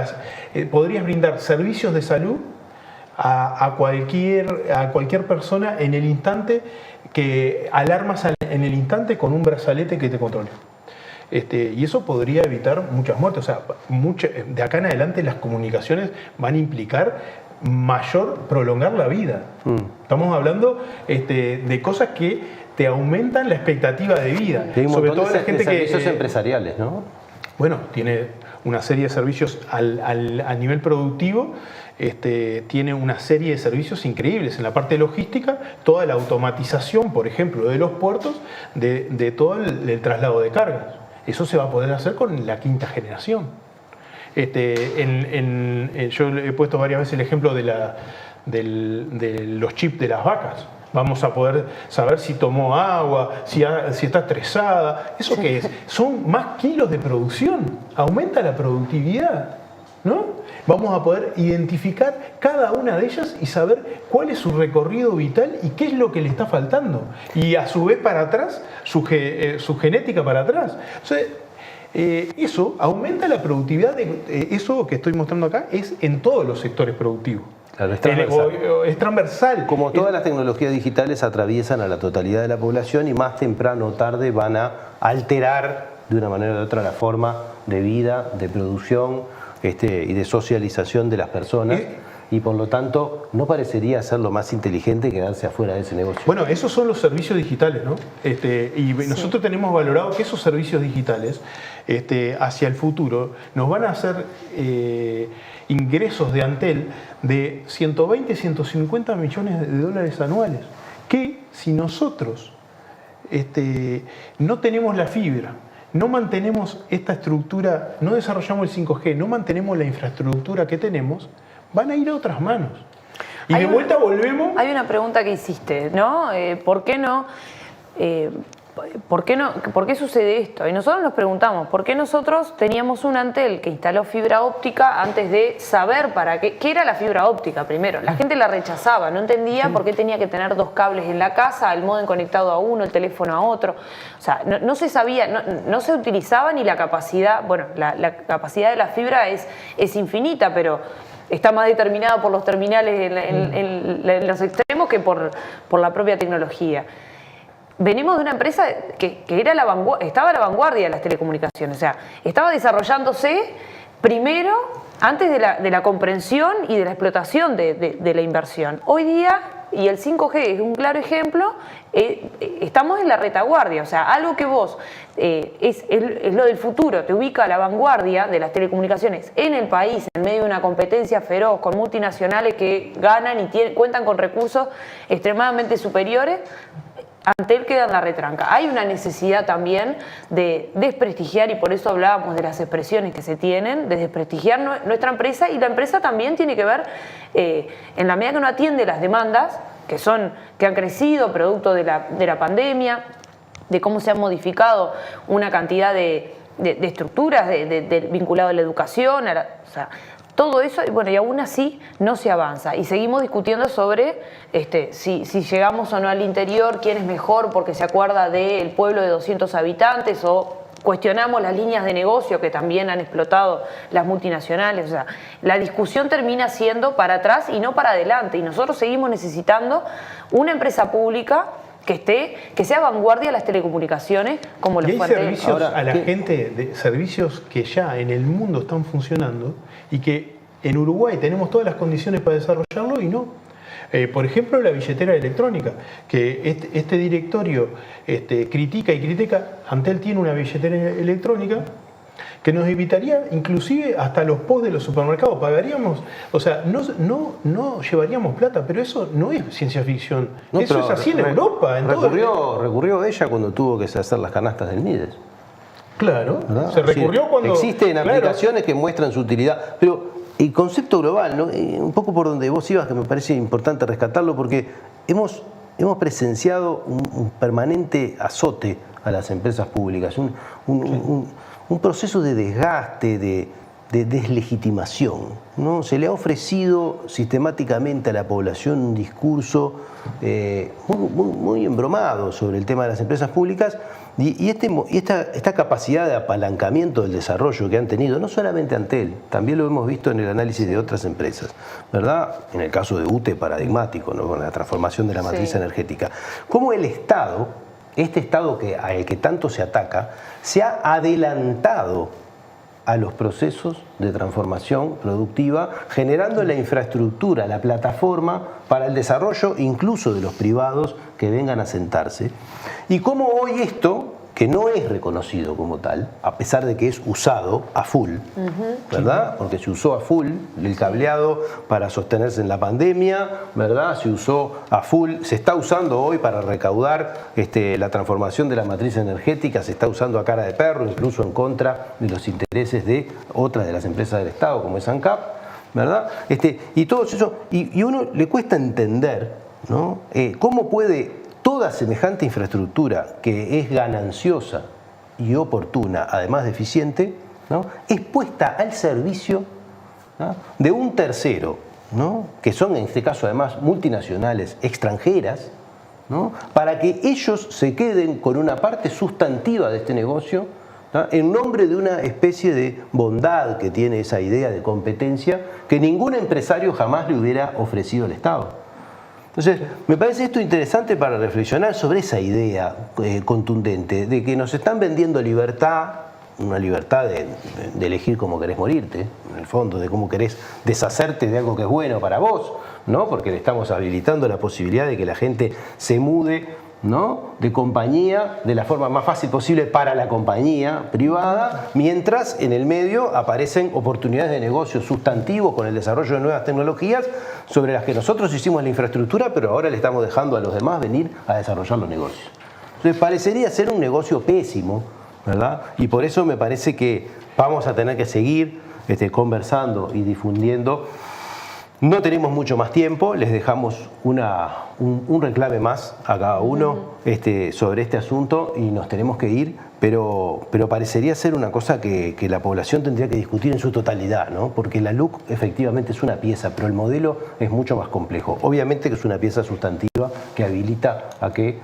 podrías brindar servicios de salud a cualquier persona en el instante, que alarmas en el instante con un brazalete que te controle. Y eso podría evitar muchas muertes. O sea, de acá en adelante las comunicaciones van a implicar prolongar la vida. Estamos hablando de cosas que te aumentan la expectativa de vida. Hay un sobre montón todo de la gente servicios empresariales, ¿no? Bueno, tiene una serie de servicios a nivel productivo. Tiene una serie de servicios increíbles en la parte logística, toda la automatización, por ejemplo, de los puertos, de todo el traslado de cargas. Eso se va a poder hacer con la quinta generación. Yo he puesto varias veces el ejemplo de los chips de las vacas. Vamos a poder saber si tomó agua, si está estresada. ¿Eso qué es? Son más kilos de producción. Aumenta la productividad, ¿no? Vamos a poder identificar cada una de ellas y saber cuál es su recorrido vital y qué es lo que le está faltando. Y a su vez para atrás, su genética para atrás. O sea, eso aumenta la productividad. Eso que estoy mostrando acá es en todos los sectores productivos. Claro, es transversal. Es transversal. Como todas las tecnologías digitales atraviesan a la totalidad de la población y más temprano o tarde van a alterar de una manera o de otra la forma de vida, de producción y de socialización de las personas. Y por lo tanto no parecería ser lo más inteligente quedarse afuera de ese negocio. Bueno, esos son los servicios digitales, ¿no? Y nosotros tenemos valorado que esos servicios digitales hacia el futuro nos van a hacer ingresos de Antel de 120, 150 millones de dólares anuales, que si nosotros no tenemos la fibra, no mantenemos esta estructura, no desarrollamos el 5G, no mantenemos la infraestructura que tenemos, van a ir a otras manos. Y de vuelta volvemos... Hay una pregunta que hiciste, ¿no? ¿Por qué no? ¿Por qué sucede esto? Y nosotros nos preguntamos, ¿por qué nosotros teníamos un Antel que instaló fibra óptica antes de saber para qué era la fibra óptica primero? La gente la rechazaba, no entendía por qué tenía que tener dos cables en la casa, el módem conectado a uno, el teléfono a otro. O sea, no se sabía, no se utilizaba ni la capacidad. Bueno, la capacidad de la fibra es infinita, pero está más determinada por los terminales en los extremos que por la propia tecnología. Venimos de una empresa que era estaba a la vanguardia de las telecomunicaciones, o sea, estaba desarrollándose primero antes de la comprensión y de la explotación de la inversión. Hoy día y el 5G es un claro ejemplo. Estamos en la retaguardia, o sea, algo que vos es lo del futuro, te ubica a la vanguardia de las telecomunicaciones en el país, en medio de una competencia feroz con multinacionales que ganan y cuentan con recursos extremadamente superiores. Antel queda en la retranca. Hay una necesidad también de desprestigiar, y por eso hablábamos de las expresiones que se tienen, de desprestigiar nuestra empresa, y la empresa también tiene que ver, en la medida que no atiende las demandas, que han crecido producto de la pandemia, de cómo se han modificado una cantidad de estructuras vinculado a la educación, o sea, todo eso, bueno, y aún así no se avanza. Y seguimos discutiendo sobre si llegamos o no al interior, quién es mejor porque se acuerda del pueblo de 200 habitantes, o cuestionamos las líneas de negocio que también han explotado las multinacionales. O sea, la discusión termina siendo para atrás y no para adelante. Y nosotros seguimos necesitando una empresa pública que sea vanguardia de las telecomunicaciones, como lo fue Antel. Servicios ahora, a la gente, de servicios que ya en el mundo están funcionando y que en Uruguay tenemos todas las condiciones para desarrollarlo y no. Por ejemplo, la billetera electrónica, que este directorio critica y critica. Antel tiene una billetera electrónica que nos evitaría inclusive hasta los POS de los supermercados. Pagaríamos, o sea, no llevaríamos plata, pero eso no es ciencia ficción. No, eso es así en Europa. Recurrió ella cuando tuvo que hacer las canastas del Mides. Claro, ¿verdad? Se recurrió cuando... Existen aplicaciones que muestran su utilidad, pero el concepto global, ¿no? Un poco por donde vos ibas, que me parece importante rescatarlo, porque hemos presenciado un permanente azote a las empresas públicas, un proceso de desgaste, de deslegitimación, ¿no? Se le ha ofrecido sistemáticamente a la población un discurso muy embromado sobre el tema de las empresas públicas, y esta capacidad de apalancamiento del desarrollo que han tenido, no solamente Antel, también lo hemos visto en el análisis de otras empresas, ¿verdad? En el caso de UTE, paradigmático, ¿no? Con la transformación de la matriz energética. Cómo el Estado, este Estado al que tanto se ataca, se ha adelantado a los procesos de transformación productiva, generando la infraestructura, la plataforma para el desarrollo incluso de los privados que vengan a sentarse. Y cómo hoy esto, que no es reconocido como tal, a pesar de que es usado a full, ¿verdad? Porque se usó a full el cableado para sostenerse en la pandemia, ¿verdad? Se usó a full, se está usando hoy para recaudar la transformación de la matriz energética, se está usando a cara de perro, incluso en contra de los intereses de otras de las empresas del Estado, como es ANCAP, ¿verdad? Y todo eso, y uno le cuesta entender, ¿no? ¿Cómo puede toda semejante infraestructura, que es gananciosa y oportuna, además de eficiente, ¿no?, es puesta al servicio, ¿no?, de un tercero, ¿no?, que son en este caso además multinacionales extranjeras, ¿no?, para que ellos se queden con una parte sustantiva de este negocio, ¿no?, en nombre de una especie de bondad que tiene esa idea de competencia que ningún empresario jamás le hubiera ofrecido al Estado. Entonces, me parece esto interesante para reflexionar sobre esa idea contundente de que nos están vendiendo libertad, una libertad de elegir cómo querés morirte, en el fondo, de cómo querés deshacerte de algo que es bueno para vos, ¿no? Porque le estamos habilitando la posibilidad de que la gente se mude, ¿no?, de compañía de la forma más fácil posible para la compañía privada, mientras en el medio aparecen oportunidades de negocio sustantivos con el desarrollo de nuevas tecnologías sobre las que nosotros hicimos la infraestructura, pero ahora le estamos dejando a los demás venir a desarrollar los negocios. Entonces parecería ser un negocio pésimo, ¿verdad? Y por eso me parece que vamos a tener que seguir conversando y difundiendo. No tenemos mucho más tiempo, les dejamos un reclame más a cada uno sobre este asunto y nos tenemos que ir, pero parecería ser una cosa que la población tendría que discutir en su totalidad, ¿no? Porque la LUC efectivamente es una pieza, pero el modelo es mucho más complejo. Obviamente que es una pieza sustantiva que habilita a que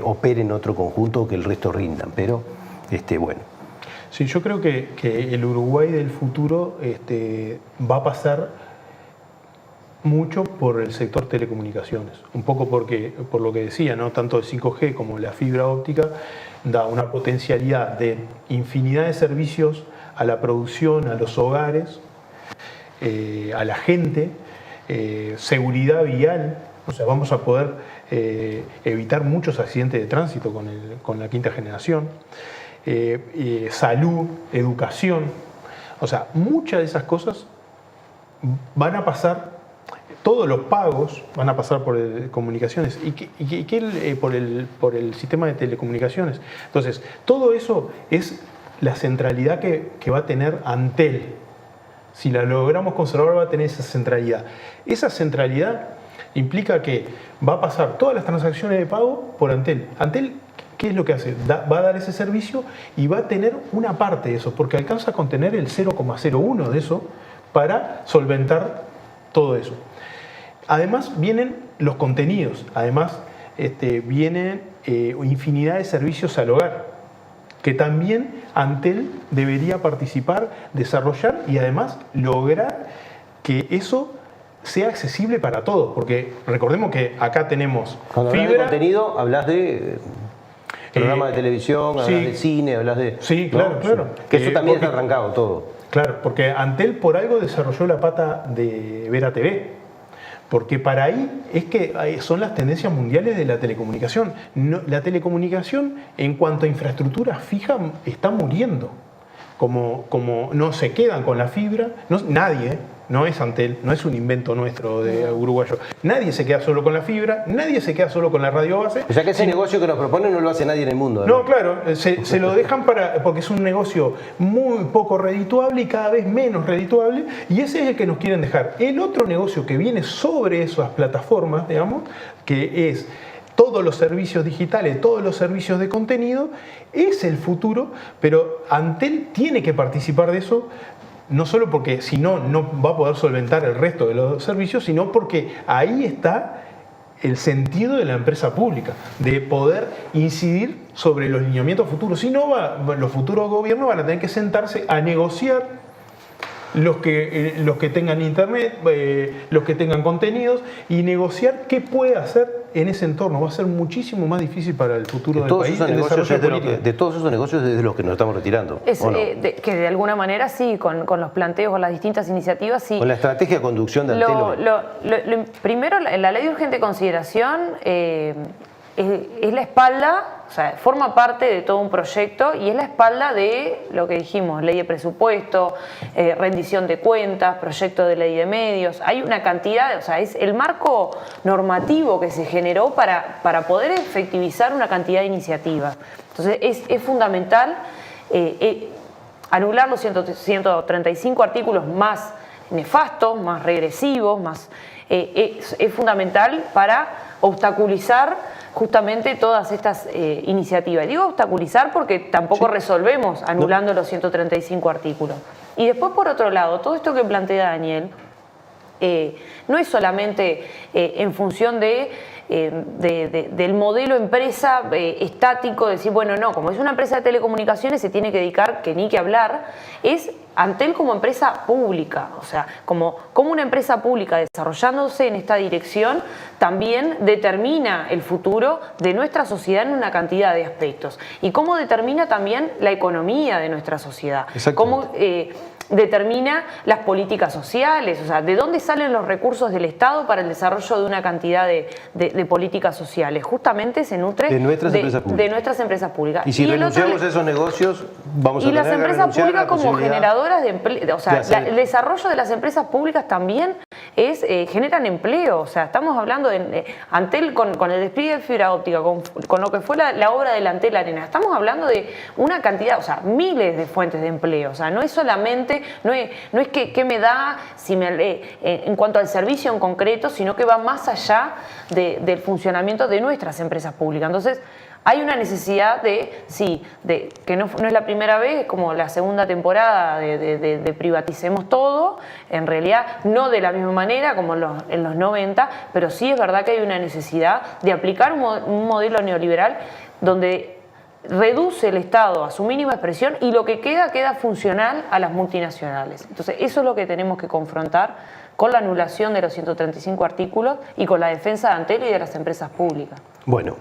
opere en otro conjunto, que el resto rindan, pero bueno. Sí, yo creo que el Uruguay del futuro va a pasar mucho por el sector telecomunicaciones, un poco por lo que decía, ¿no? Tanto el 5G como la fibra óptica da una potencialidad de infinidad de servicios a la producción, a los hogares, a la gente, seguridad vial, O sea, vamos a poder evitar muchos accidentes de tránsito con la quinta generación. Salud, educación. O sea, muchas de esas cosas van a pasar, todos los pagos van a pasar por comunicaciones por el sistema de telecomunicaciones. Entonces, todo eso es la centralidad que va a tener Antel. Si la logramos conservar, va a tener esa centralidad. Esa centralidad implica que va a pasar todas las transacciones de pago por Antel. Antel, ¿qué es lo que hace? Va a dar ese servicio y va a tener una parte de eso, porque alcanza a contener el 0,01 de eso para solventar todo eso. Además vienen los contenidos, además vienen infinidad de servicios al hogar, que también Antel debería participar, desarrollar y además lograr que eso sea accesible para todos, porque recordemos que acá tenemos cuando fibra. Hablas de contenido, hablas de programas de televisión, hablas sí, de cine, hablas de... Sí, claro, ¿no? claro. Que eso también está arrancado todo. Claro, porque Antel por algo desarrolló la pata de Vera TV, porque para ahí es que son las tendencias mundiales de la telecomunicación. La telecomunicación en cuanto a infraestructura fija está muriendo. Como no se quedan con la fibra, nadie, no es Antel, no es un invento nuestro de uruguayo. Nadie se queda solo con la fibra, nadie se queda solo con la radio base. O sea que ese negocio que nos proponen no lo hace nadie en el mundo. No, claro, se lo dejan porque es un negocio muy poco redituable y cada vez menos redituable, y ese es el que nos quieren dejar. El otro negocio que viene sobre esas plataformas, digamos, que es todos los servicios digitales, todos los servicios de contenido, es el futuro, pero Antel tiene que participar de eso, no solo porque si no va a poder solventar el resto de los servicios, sino porque ahí está el sentido de la empresa pública, de poder incidir sobre los lineamientos futuros. Si no, los futuros gobiernos van a tener que sentarse a negociar los que tengan internet, los que tengan contenidos, y negociar qué puede hacer en ese entorno. Va a ser muchísimo más difícil para el futuro del país. De todos esos negocios es de los que nos estamos retirando. Que de alguna manera sí, con los planteos, con las distintas iniciativas, sí. Con la estrategia de conducción de Antel. Primero, la ley de urgente consideración es la espalda, o sea, forma parte de todo un proyecto y es la espalda de lo que dijimos, ley de presupuesto, rendición de cuentas, proyecto de ley de medios. Hay una cantidad, o sea, es el marco normativo que se generó para poder efectivizar una cantidad de iniciativas. Entonces es fundamental anular los 135 artículos más nefastos, más regresivos, es fundamental para obstaculizar justamente todas estas iniciativas. Digo obstaculizar porque tampoco resolvemos anulando los 135 artículos. Y después, por otro lado, todo esto que plantea Daniel no es solamente en función del modelo empresa estático, decir, bueno, no, como es una empresa de telecomunicaciones se tiene que dedicar, que ni que hablar, es Antel como empresa pública, o sea, como una empresa pública desarrollándose en esta dirección también determina el futuro de nuestra sociedad en una cantidad de aspectos. Y cómo determina también la economía de nuestra sociedad. Cómo determina las políticas sociales, o sea, de dónde salen los recursos del Estado para el desarrollo de una cantidad de políticas sociales. Justamente se nutre de nuestras empresas públicas. Y si renunciamos a esos negocios, vamos a tener que renunciar a la posibilidad. Y las empresas públicas como generadoras de empleo, o sea, el desarrollo de las empresas públicas también generan empleo. O sea, estamos hablando de Antel con el despliegue de fibra óptica, con lo que fue la obra del Antel Arena. Estamos hablando de una cantidad, o sea, miles de fuentes de empleo. O sea, no es solamente, no es que me da en cuanto al servicio en concreto, sino que va más allá del funcionamiento de nuestras empresas públicas. Entonces, hay una necesidad que no es la primera vez, es como la segunda temporada de privaticemos todo, en realidad no de la misma manera como en los 90, pero sí es verdad que hay una necesidad de aplicar un modelo neoliberal donde reduce el Estado a su mínima expresión y lo que queda funcional a las multinacionales. Entonces eso es lo que tenemos que confrontar con la anulación de los 135 artículos y con la defensa de Antel y de las empresas públicas. Bueno,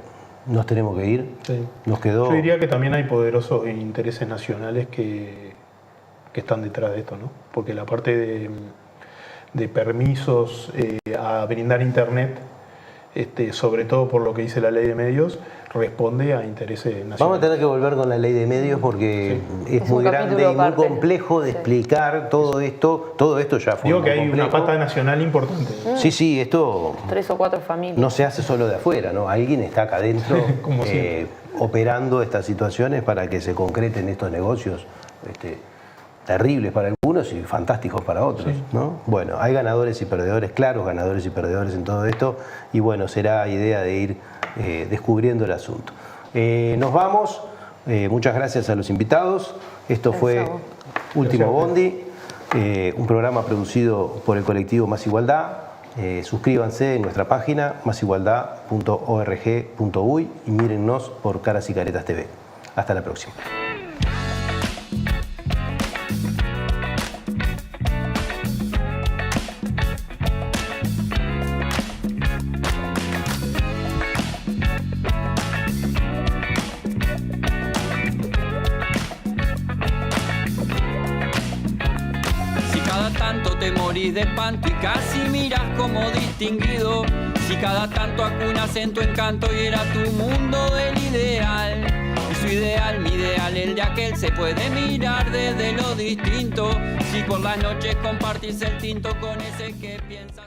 nos tenemos que ir. Sí. Nos quedó... Yo diría que también hay poderosos intereses nacionales que están detrás de esto, ¿no? Porque la parte de permisos a brindar internet sobre todo por lo que dice la ley de medios, responde a intereses nacionales. Vamos a tener que volver con la ley de medios porque es muy grande y muy complejo de explicar todo esto. Todo esto ya fue. Digo que hay una pata nacional importante. Sí, esto 3 o 4 familias. no se hace solo de afuera, ¿no? Alguien está acá adentro operando estas situaciones para que se concreten estos negocios terribles para algunos y fantásticos para otros, ¿no? Bueno, hay ganadores y perdedores, claros ganadores y perdedores en todo esto, y bueno, será idea de ir descubriendo el asunto. Nos vamos, muchas gracias a los invitados. Esto fue Último Bondi, un programa producido por el colectivo Más Igualdad. Suscríbanse en nuestra página masigualdad.org.uy y mírennos por Caras y Caretas TV. Hasta la próxima. Te morís de espanto y casi miras como distinguido. Si cada tanto acunas en tu encanto y era tu mundo del ideal. Y su ideal, mi ideal, el de aquel se puede mirar desde lo distinto. Si por las noches compartís el tinto con ese que piensa.